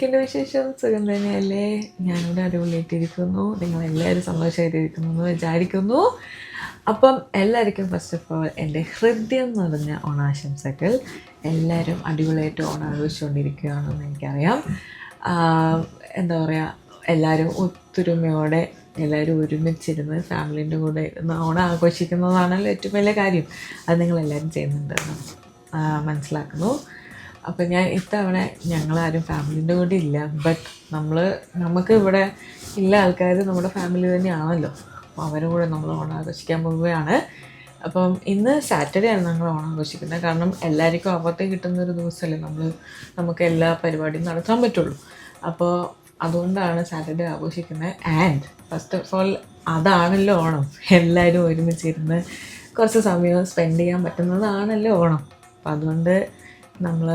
എന്തൊക്കെയുണ്ട് വിശേഷം? സുഖം തന്നെയല്ലേ? ഞാനിവിടെ അടിപൊളിയായിട്ടിരിക്കുന്നു. നിങ്ങളെല്ലാവരും സന്തോഷമായിട്ടിരിക്കുന്നു എന്ന് വിചാരിക്കുന്നു. അപ്പം എല്ലാവർക്കും ഫസ്റ്റ് ഓഫ് ഓൾ എൻ്റെ ഹൃദയം നിറഞ്ഞ ഓണാശംസകൾ. എല്ലാവരും അടിപൊളിയായിട്ട് ഓണം ആഘോഷിച്ചുകൊണ്ടിരിക്കുകയാണെന്ന് എനിക്കറിയാം. എന്താ പറയുക, എല്ലാവരും ഒത്തൊരുമയോടെ എല്ലാവരും ഒരുമിച്ചിരുന്ന് ഫാമിലീൻ്റെ കൂടെ ഇരുന്ന് ഓണം ആഘോഷിക്കുന്നതാണല്ലോ ഏറ്റവും വലിയ കാര്യം. അത് നിങ്ങളെല്ലാവരും ചെയ്യുന്നുണ്ടെന്ന് മനസ്സിലാക്കുന്നു. അപ്പം ഞാൻ ഇത്തവണ ഞങ്ങളാരും ഫാമിലീൻ്റെ കൂടെ ഇല്ല. ബട്ട് നമുക്ക് ഇവിടെ ഉള്ള ആൾക്കാർ നമ്മുടെ ഫാമിലി തന്നെയാണല്ലോ. അപ്പോൾ അവരുടെ കൂടെ നമ്മൾ ഓണം ആഘോഷിക്കാൻ പോവുകയാണ്. അപ്പം ഇന്ന് സാറ്റർഡേ ആണ് ഞങ്ങൾ ഓണം ആഘോഷിക്കുന്നത്. കാരണം എല്ലാവർക്കും അവധി കിട്ടുന്നൊരു ദിവസമല്ലേ നമുക്ക് എല്ലാ പരിപാടിയും നടത്താൻ പറ്റുള്ളൂ. അപ്പോൾ അതുകൊണ്ടാണ് സാറ്റർഡേ ആഘോഷിക്കുന്നത്. ആൻഡ് ഫസ്റ്റ് ഓഫ് ഓൾ അതാണല്ലോ ഓണം. എല്ലാവരും ഒരുമിച്ചിരുന്ന് കുറച്ച് സമയം സ്പെൻഡ് ചെയ്യാൻ പറ്റുന്നതാണല്ലോ ഓണം. അപ്പം അതുകൊണ്ട് നമ്മൾ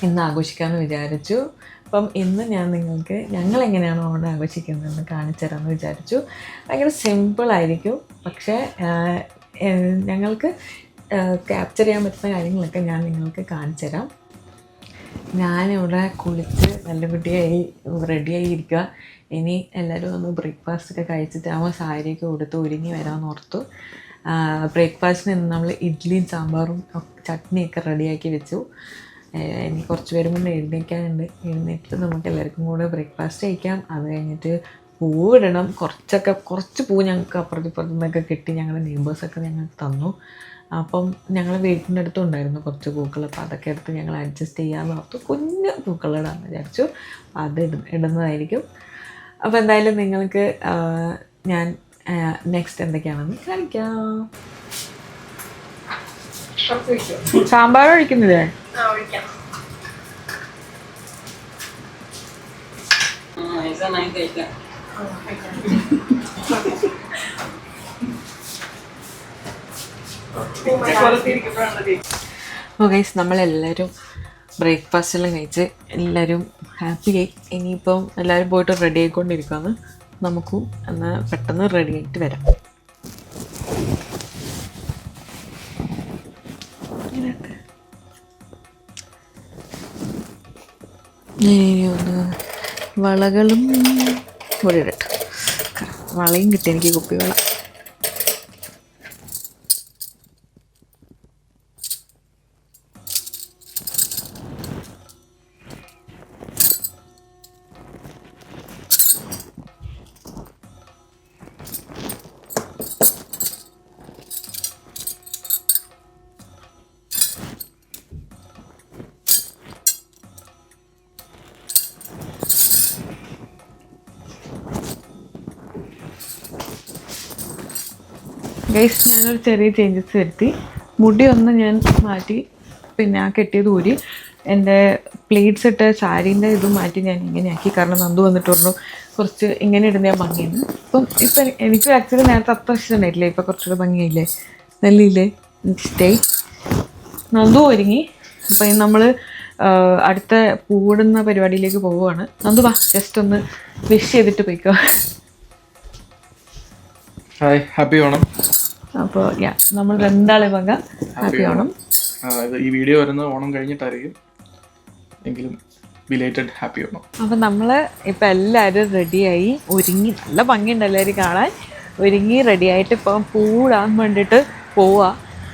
ഇന്ന് ആഘോഷിക്കാമെന്ന് വിചാരിച്ചു. അപ്പം ഇന്ന് ഞാൻ നിങ്ങൾക്ക് ഞങ്ങളെങ്ങനെയാണ് ഓണം ആഘോഷിക്കുന്നതെന്ന് കാണിച്ചു തരാമെന്ന് വിചാരിച്ചു. ഭയങ്കര സിമ്പിളായിരിക്കും, പക്ഷേ ഞങ്ങൾക്ക് ക്യാപ്ചർ ചെയ്യാൻ പറ്റുന്ന കാര്യങ്ങളൊക്കെ ഞാൻ നിങ്ങൾക്ക് കാണിച്ചു തരാം. ഞാനിവിടെ കുളിച്ച് നല്ല കുട്ടിയായി റെഡിയായി ഇരിക്കുക. ഇനി എല്ലാവരും ഒന്ന് ബ്രേക്ക്ഫാസ്റ്റൊക്കെ കഴിച്ചിട്ട് സാരിയൊക്കെ കൊടുത്ത് ഒരുങ്ങി വരാമെന്ന് ഓർത്തു. ബ്രേക്ക്ഫാസ്റ്റിന് ഇന്ന് നമ്മൾ ഇഡ്ഡലിയും സാമ്പാറും ചട്നിയൊക്കെ റെഡിയാക്കി വെച്ചു. ഇനി കുറച്ച് പേരും കൊണ്ട് എഴുന്നേറ്റിട്ട് നമുക്ക് എല്ലാവർക്കും കൂടെ ബ്രേക്ക്ഫാസ്റ്റ് കഴിക്കാം. അത് കഴിഞ്ഞിട്ട് പൂവിടണം. കുറച്ച് പൂ ഞങ്ങൾക്ക് അപ്പുറത്ത് നിന്നൊക്കെ കിട്ടി. ഞങ്ങളുടെ നെയ്ബേഴ്സൊക്കെ ഞങ്ങൾക്ക് തന്നു. അപ്പം ഞങ്ങളുടെ വീട്ടിൻ്റെ അടുത്തും ഉണ്ടായിരുന്നു കുറച്ച് പൂക്കൾ. അപ്പോൾ അതൊക്കെ എടുത്ത് ഞങ്ങൾ അഡ്ജസ്റ്റ് ചെയ്യാമെന്ന് ഓർത്തു. കുഞ്ഞ് പൂക്കളിടാമെന്ന് വിചാരിച്ചു. അത് ഇടുന്നതായിരിക്കും. അപ്പോൾ എന്തായാലും നിങ്ങൾക്ക് ഞാൻ നെക്സ്റ്റ് എന്തൊക്കെയാണെന്ന് കാണിക്കാം. സാമ്പാർ ഒഴിക്കുന്നില്ലേ? ഗൈസ്, നമ്മളെല്ലാവരും ബ്രേക്ക്ഫാസ്റ്റെല്ലാം കഴിച്ച് എല്ലാവരും ഹാപ്പിയായി. ഇനിയിപ്പം എല്ലാവരും പോയിട്ട് റെഡി ആയിക്കൊണ്ടിരിക്കുകയാണ്. നമുക്കും എന്നാൽ പെട്ടെന്ന് റെഡി ആയിട്ട് വരാം. ഒന്ന് വളകളും കൂടി ഇടട്ടെ. വളയും കിട്ടി എനിക്ക്, കുപ്പിവള. ഗൈസ്, ഞാനൊരു ചെറിയ ചേഞ്ചസ് വരുത്തി. മുടി ഒന്ന് ഞാൻ മാറ്റി, പിന്നെ ആ കെട്ടിയത് ഊരി എൻ്റെ പ്ലേറ്റ്സ് ഇട്ട സാരീൻ്റെ ഇത് മാറ്റി ഞാൻ ഇങ്ങനെയാക്കി. കാരണം നന്ദു വന്നിട്ട് പറഞ്ഞു കുറച്ച് ഇങ്ങനെ ഇടുന്ന ഭംഗിയാണ്. ഇപ്പം എനിക്ക് ആക്ച്വലി നേരത്തെ അത്ര ഇഷ്ടമുണ്ടായിട്ടില്ലേ. ഇപ്പം കുറച്ചുകൂടെ ഭംഗിയായില്ലേ, നല്ലില്ലേ, ഇഷ്ടമായി. നന്ദു ഒരുങ്ങി. അപ്പം നമ്മൾ അടുത്ത പൂവിടുന്ന പരിപാടിയിലേക്ക് പോവുകയാണ്. നന്ദു വാ, ജസ്റ്റ് ഒന്ന് വിഷ് ചെയ്തിട്ട് പോയിക്കോ. Hi, happy Onam. അപ്പോൾ നമ്മൾ രണ്ടാളെ വക ഹാപ്പി ഓണം. ഈ വീഡിയോ വരുന്നത് ഓണം കഴിഞ്ഞിട്ടായിരിക്കും, എങ്കിലും ബിലേറ്റഡ് ഹാപ്പി ഓണം. അപ്പം നമ്മൾ ഇപ്പം എല്ലാവരും റെഡിയായി ഒരുങ്ങി. നല്ല ഭംഗിയുണ്ട് എല്ലാവരും കാണാൻ. ഒരുങ്ങി റെഡിയായിട്ട് ഇപ്പം പൂവിടാൻ വേണ്ടിയിട്ട് പോവുക.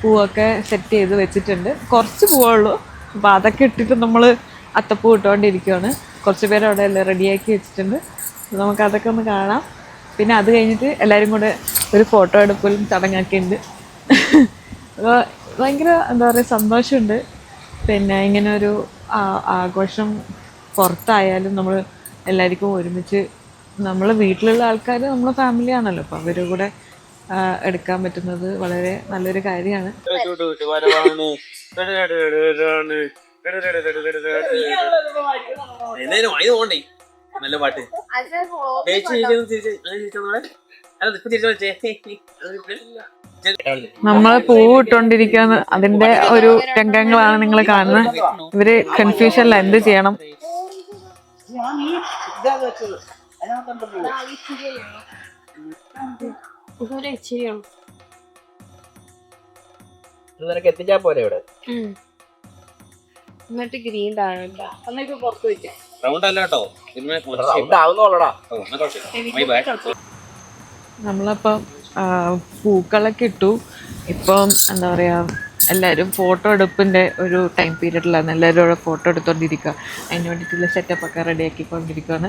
പൂവൊക്കെ സെറ്റ് ചെയ്ത് വെച്ചിട്ടുണ്ട്. കുറച്ച് പൂവുള്ളൂ. അപ്പോൾ അതൊക്കെ ഇട്ടിട്ട് നമ്മൾ അത്തപ്പൂ ഇട്ടുകൊണ്ടിരിക്കുകയാണ്. കുറച്ച് പേര് അവിടെ എല്ലാം റെഡിയാക്കി വെച്ചിട്ടുണ്ട്. നമുക്കതൊക്കെ ഒന്ന് കാണാം. പിന്നെ അത് കഴിഞ്ഞിട്ട് എല്ലാവരും കൂടെ ഒരു ഫോട്ടോ എടുക്കലും ചടങ്ങൊക്കെ ഉണ്ട്. അപ്പോൾ ഭയങ്കര എന്താ പറയുക, സന്തോഷമുണ്ട്. പിന്നെ ഇങ്ങനെ ഒരു ആഘോഷം പുറത്തായാലും നമ്മൾ എല്ലാവർക്കും ഒരുമിച്ച്, നമ്മൾ വീട്ടിലുള്ള ആൾക്കാർ നമ്മളെ ഫാമിലിയാണല്ലോ. അപ്പോൾ അവരുടെ കൂടെ എടുക്കാൻ പറ്റുന്നത് വളരെ നല്ലൊരു കാര്യമാണ്. നല്ല പാട്ട്. നമ്മള് പൂവിട്ടോണ്ടിരിക്കാന്ന്, അതിന്റെ ഒരു രംഗങ്ങളാണ് നിങ്ങൾ കാണുന്നത്. ഇവര് കൺഫ്യൂഷനിൽ എന്ത് ചെയ്യണം. നിനക്ക് എത്തിച്ചാ പോരെ ഇവിടെ. എന്നിട്ട് ഗ്രീൻ താഴെ പുറത്ത് വെക്കാം. റൗണ്ട് അല്ല കേട്ടോ നമ്മളപ്പം പൂക്കളൊക്കെ ഇട്ടു. ഇപ്പം എന്താ പറയുക, എല്ലാവരും ഫോട്ടോ എടുപ്പിൻ്റെ ഒരു ടൈം പീരീഡിലാണ്. എല്ലാവരും ഇവിടെ ഫോട്ടോ എടുത്തുകൊണ്ടിരിക്കുക. അതിന് വേണ്ടിയിട്ടുള്ള സെറ്റപ്പൊക്കെ റെഡിയാക്കിക്കൊണ്ടിരിക്കുകയാണ്.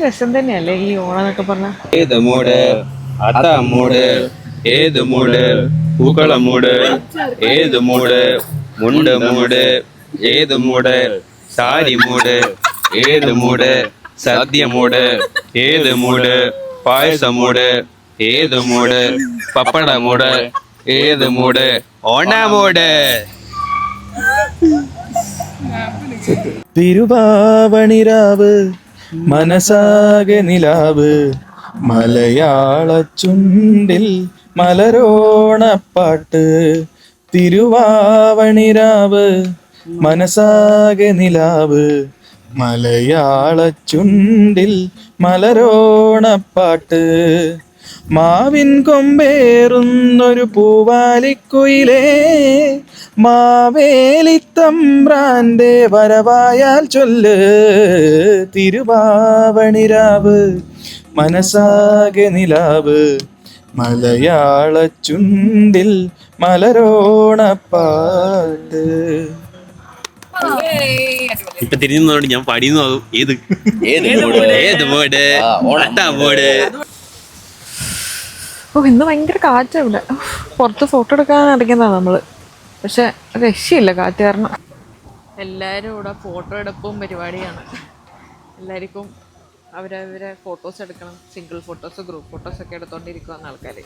രസം തന്നെയല്ലേ ഈ ഓണം എന്നൊക്കെ പറഞ്ഞാൽ. ഏത് മൂട് അത്ത മൂട്, ഏത് മൂട് പൂക്കള മൂട്, ഏത് മൂട് മുണ്ട് മൂട്, ഏത് മൂട് സാരി മൂട്, ഏത് മൂട് സദ്യ മൂട്, ഏത് മൂട് പായസം മൂട്, ഏത് മൂട് പപ്പട മൂട്, ഏത് മൂട് ഓണ മൂട്. തിരുവാവണിരാവ് മനസാകെ നിലാവ്, മലയാള ചുണ്ടിൽ മലരോണപ്പാട്ട്. തിരുവാവണിരാവ് മനസാകെ നിലാവ്, മലയാള ചുണ്ടിൽ മലരോണപ്പാട്ട്. മാവിൻ കൊമ്പേറുന്നൊരു പൂവാലിക്കുയിലേ, മാവേലിത്തമ്പ്രാന്റെ വരവായാൽ ചൊല്ല്. തിരുവാവണിരാവ് മനസാകെ നിലാവ്, മലയാള ചുണ്ടിൽ മലരോണപ്പാട്ട്. ഇപ്പൊ തിരിഞ്ഞോണ്ട് ഞാൻ പാടിയെന്ന് ആകും. ഏത് ഏത് മോഡ് അത്ത മോഡ്. ഇന്ന് ഭയങ്കര കാറ്റാണ് ഇവിടെ. പുറത്ത് ഫോട്ടോ എടുക്കാൻ ഇറങ്ങിയതാണ് നമ്മൾ. പക്ഷെ രക്ഷയില്ല കാറ്റ് കാരണം. എല്ലാവരും ഇവിടെ ഫോട്ടോ എടുപ്പും പരിപാടിയാണ്. എല്ലാവർക്കും അവരവരെ ഫോട്ടോസ് എടുക്കണം. സിംഗിൾ ഫോട്ടോസ്, ഗ്രൂപ്പ് ഫോട്ടോസൊക്കെ എടുത്തുകൊണ്ടിരിക്കുകയാണ് ആൾക്കാർ.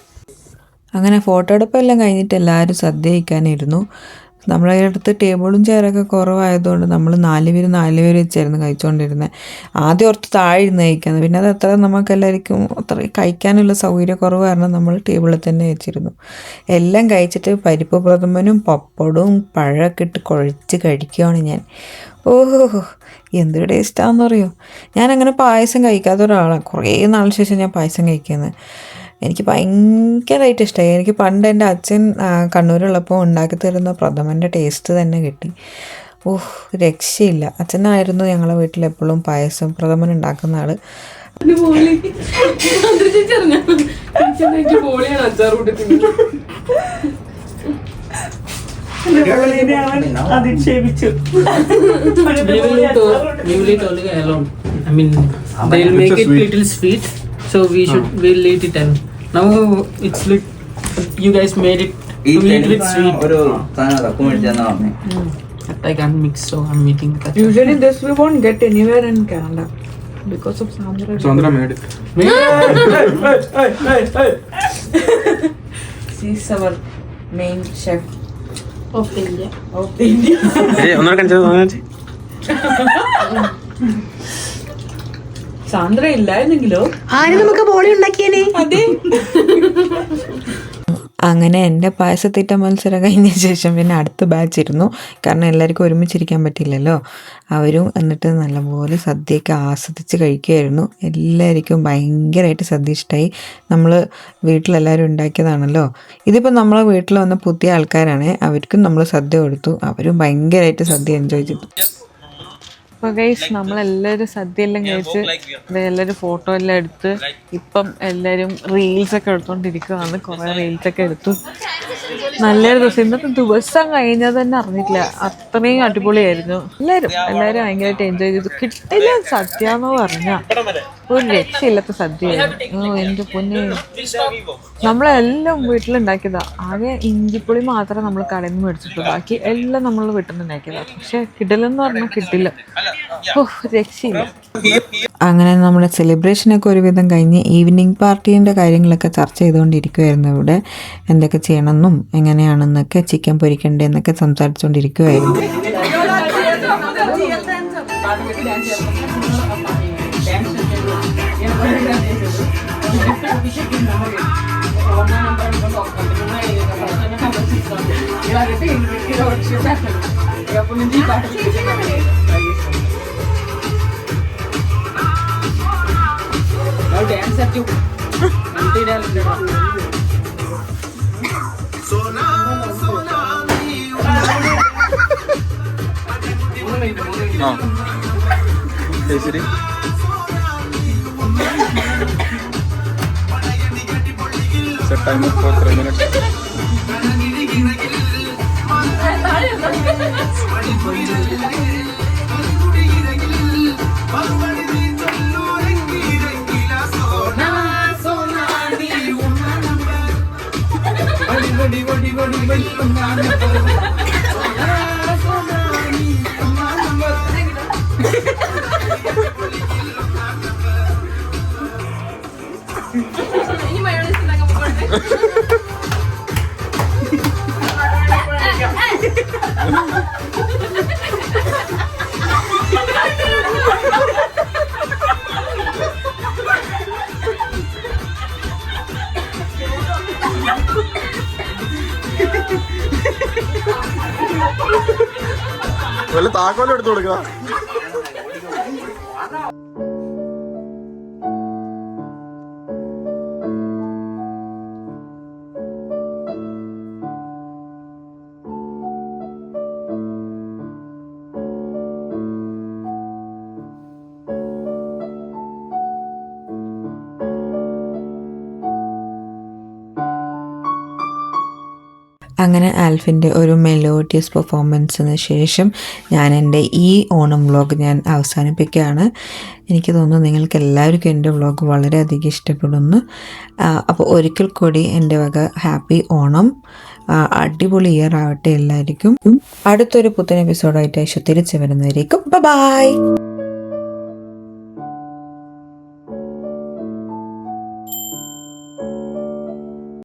അങ്ങനെ ഫോട്ടോ എടുപ്പെല്ലാം കഴിഞ്ഞിട്ട് എല്ലാവരും സദ്യ കഴിക്കാനിരുന്നു. നമ്മളെ അടുത്ത് ടേബിളും ചെയറൊക്കെ കുറവായതുകൊണ്ട് നമ്മൾ 4 പേര് വെച്ചായിരുന്നു കഴിച്ചുകൊണ്ടിരുന്നത്. ആദ്യം ഓർത്ത് താഴെ ഇരുന്ന് കഴിക്കുന്നത്. പിന്നെ അത് അത്ര നമുക്കെല്ലാവർക്കും അത്ര കഴിക്കാനുള്ള സൗകര്യക്കുറവ് കാരണം നമ്മൾ ടേബിളിൽ തന്നെ വെച്ചിരുന്നു. എല്ലാം കഴിച്ചിട്ട് പരിപ്പ് പ്രഥമനും പപ്പടവും പഴമൊക്കെ ഇട്ട് കുഴച്ച് കഴിക്കുകയാണ് ഞാൻ. ഓഹോ, എന്തൊരു ടേസ്റ്റാണെന്ന് അറിയോ. ഞാനങ്ങനെ പായസം കഴിക്കാത്ത ഒരാളാണ്. കുറേ നാളിന് ശേഷം ഞാൻ പായസം കഴിക്കുന്നത്. എനിക്ക് ഭയങ്കരമായിട്ട് ഇഷ്ടമായി. എനിക്ക് പണ്ട് എൻ്റെ അച്ഛൻ കണ്ണൂരുള്ളപ്പോൾ ഉണ്ടാക്കി തരുന്ന പ്രഥമൻ്റെ ടേസ്റ്റ് തന്നെ കിട്ടി. ഓഹ്, രക്ഷയില്ല. അച്ഛനായിരുന്നു ഞങ്ങളെ വീട്ടിലെപ്പോഴും പായസം പ്രഥമൻ ഉണ്ടാക്കുന്ന ആൾ. അധിക്ഷേപിച്ചു. I mean, they'll make it little sweet, so we'll eat it. And now it's like you guys made it to eat with sweet. I can't mix, so I'm eating that. Usually this we won't get anywhere in Canada because of Sandra. Sandra made it. She's our main chef Of India. of India. Sandra ഇല്ലായിരുന്നെങ്കിലോ നമുക്ക് ബോളി ഉണ്ടാക്കിയേനെ. അതെ. അങ്ങനെ എൻ്റെ പായസത്തീറ്റ മത്സരം കഴിഞ്ഞ ശേഷം പിന്നെ അടുത്ത ബാച്ച് ഇരുന്നു. കാരണം എല്ലാവർക്കും ഒരുമിച്ചിരിക്കാൻ പറ്റില്ലല്ലോ. അവരും എന്നിട്ട് നല്ലപോലെ സദ്യയൊക്കെ ആസ്വദിച്ച് കഴിക്കുമായിരുന്നു. എല്ലാവർക്കും ഭയങ്കരമായിട്ട് സദ്യ ഇഷ്ടമായി. നമ്മൾ വീട്ടിലെല്ലാവരും ഉണ്ടാക്കിയതാണല്ലോ. ഇതിപ്പോൾ നമ്മളെ വീട്ടിൽ വന്ന പുതിയ ആൾക്കാരാണ്. അവർക്കും നമ്മൾ സദ്യ കൊടുത്തു. അവരും ഭയങ്കരമായിട്ട് സദ്യ എൻജോയ് ചെയ്തു. അപ്പോൾ ഗൈസ് നമ്മളെല്ലാവരും സദ്യ എല്ലാം കഴിച്ച് എല്ലാവരും ഫോട്ടോ എല്ലാം എടുത്ത് ഇപ്പം എല്ലാവരും റീൽസൊക്കെ എടുത്തുകൊണ്ടിരിക്കുകയാണ്. കുറേ റീൽസൊക്കെ എടുത്തു. നല്ലൊരു ദിവസം. ഇന്നത്തെ ദിവസം കഴിഞ്ഞത് തന്നെ അറിഞ്ഞിട്ടില്ല. അത്രയും അടിപൊളിയായിരുന്നു. എല്ലാവരും ഭയങ്കരമായിട്ട് എൻജോയ് ചെയ്തു. കിട്ടില്ല സദ്യ എന്ന് പറഞ്ഞാൽ ഒരു രക്ഷയില്ലാത്ത സദ്യയായിരുന്നു. എൻ്റെ പൊന്നെ, നമ്മളെല്ലാം വീട്ടിലുണ്ടാക്കിയതാണ്. ആകെ ഇഞ്ചിപ്പൊളി മാത്രമേ നമ്മൾ കടയിൽ നിന്ന് മേടിച്ചിട്ടുള്ളൂ. ബാക്കി എല്ലാം നമ്മൾ വീട്ടിൽ നിന്ന് ഉണ്ടാക്കിയതാണ്. പക്ഷെ കിടിലെന്ന് പറഞ്ഞാൽ കിട്ടില്ല. രക്ഷയില്ല. അങ്ങനെ നമ്മുടെ സെലിബ്രേഷനൊക്കെ ഒരുവിധം കഴിഞ്ഞ് ഈവനിങ് പാർട്ടീൻ്റെ കാര്യങ്ങളൊക്കെ ചർച്ച ചെയ്തുകൊണ്ടിരിക്കുമായിരുന്നു. ഇവിടെ എന്തൊക്കെ ചെയ്യണമെന്നും എങ്ങനെയാണെന്നൊക്കെ, ചിക്കൻ പൊരിക്കണ്ടേന്നൊക്കെ സംസാരിച്ചുകൊണ്ടിരിക്കുമായിരുന്നു. ശരി. Set timer for 3 minutes. വല്ല താക്കോലും എടുത്തു കൊടുക്കുക. അങ്ങനെ ആൽഫിൻ്റെ ഒരു മെലോഡിയസ് പെർഫോമൻസിന് ശേഷം ഞാൻ എൻ്റെ ഈ ഓണം വ്ളോഗ് ഞാൻ അവസാനിപ്പിക്കുകയാണ്. എനിക്ക് തോന്നുന്നു നിങ്ങൾക്ക് എല്ലാവർക്കും എൻ്റെ വ്ളോഗ് വളരെയധികം ഇഷ്ടപ്പെടുന്നു. അപ്പോൾ ഒരിക്കൽ കൂടി എൻ്റെ വക ഹാപ്പി ഓണം. അടിപൊളി ഇയർ ആവട്ടെ എല്ലാവർക്കും. അടുത്തൊരു പുത്തൻ എപ്പിസോഡായിട്ട് തിരിച്ചു വരുന്നവരേക്കും ബൈ.